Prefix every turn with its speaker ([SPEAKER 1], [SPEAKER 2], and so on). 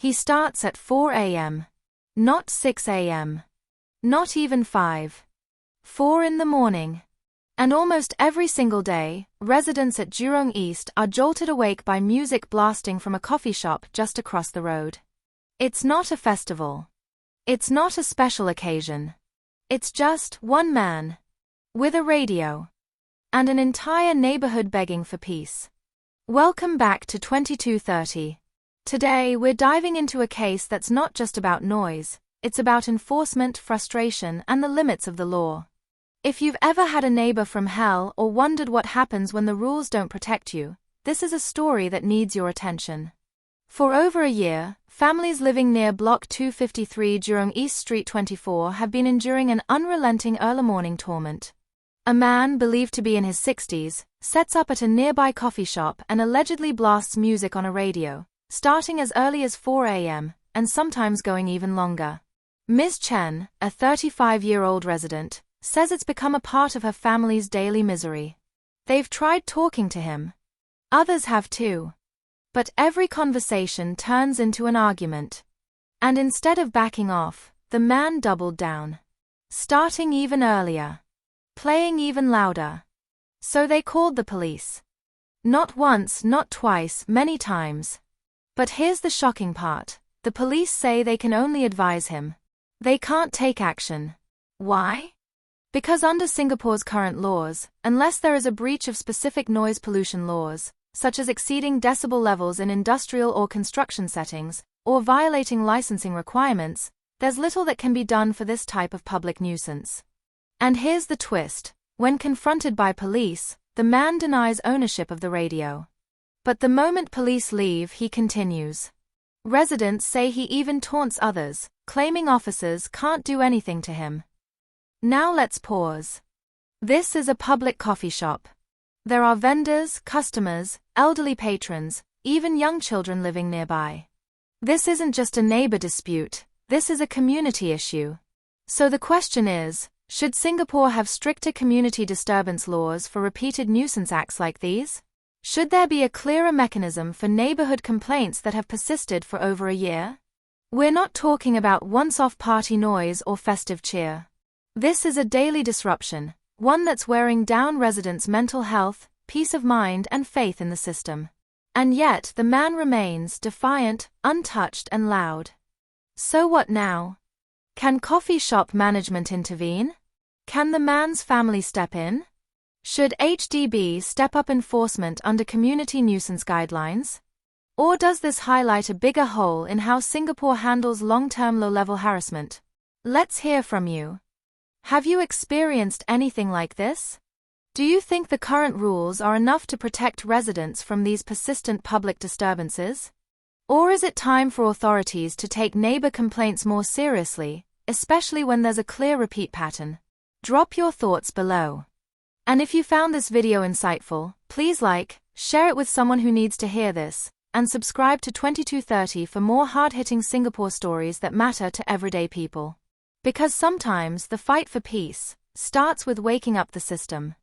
[SPEAKER 1] He starts at 4 a.m. Not 6 a.m. Not even 5. 4 in the morning. And almost every single day, residents at Jurong East are jolted awake by music blasting from a coffee shop just across the road. It's not a festival. It's not a special occasion. It's just one man. With a radio. And an entire neighborhood begging for peace. Welcome back to 2230. Today we're diving into a case that's not just about noise, it's about enforcement, frustration, and the limits of the law. If you've ever had a neighbor from hell or wondered what happens when the rules don't protect you, this is a story that needs your attention. For over a year, families living near Block 253 Jurong East Street 24 have been enduring an unrelenting early morning torment. A man, believed to be in his 60s, sets up at a nearby coffee shop and allegedly blasts music on a radio, starting as early as 4 a.m., and sometimes going even longer. Ms. Chen, a 35-year-old resident, says it's become a part of her family's daily misery. They've tried talking to him. Others have too. But every conversation turns into an argument. And instead of backing off, the man doubled down. Starting even earlier. Playing even louder. So they called the police. Not once, not twice, many times. But here's the shocking part. The police say they can only advise him. They can't take action. Why? Because under Singapore's current laws, unless there is a breach of specific noise pollution laws, such as exceeding decibel levels in industrial or construction settings, or violating licensing requirements, there's little that can be done for this type of public nuisance. And here's the twist. When confronted by police, the man denies ownership of the radio. But the moment police leave, he continues. Residents say he even taunts others, claiming officers can't do anything to him. Now let's pause. This is a public coffee shop. There are vendors, customers, elderly patrons, even young children living nearby. This isn't just a neighbor dispute, this is a community issue. So the question is, should Singapore have stricter community disturbance laws for repeated nuisance acts like these? Should there be a clearer mechanism for neighborhood complaints that have persisted for over a year? We're not talking about once-off party noise or festive cheer. This is a daily disruption, one that's wearing down residents' mental health, peace of mind, and faith in the system. And yet the man remains defiant, untouched, and loud. So what now? Can coffee shop management intervene? Can the man's family step in? Should HDB step up enforcement under community nuisance guidelines? Or does this highlight a bigger hole in how Singapore handles long-term low-level harassment? Let's hear from you. Have you experienced anything like this? Do you think the current rules are enough to protect residents from these persistent public disturbances? Or is it time for authorities to take neighbor complaints more seriously, especially when there's a clear repeat pattern? Drop your thoughts below. And if you found this video insightful, please like, share it with someone who needs to hear this, and subscribe to 2230 for more hard-hitting Singapore stories that matter to everyday people. Because sometimes the fight for peace starts with waking up the system.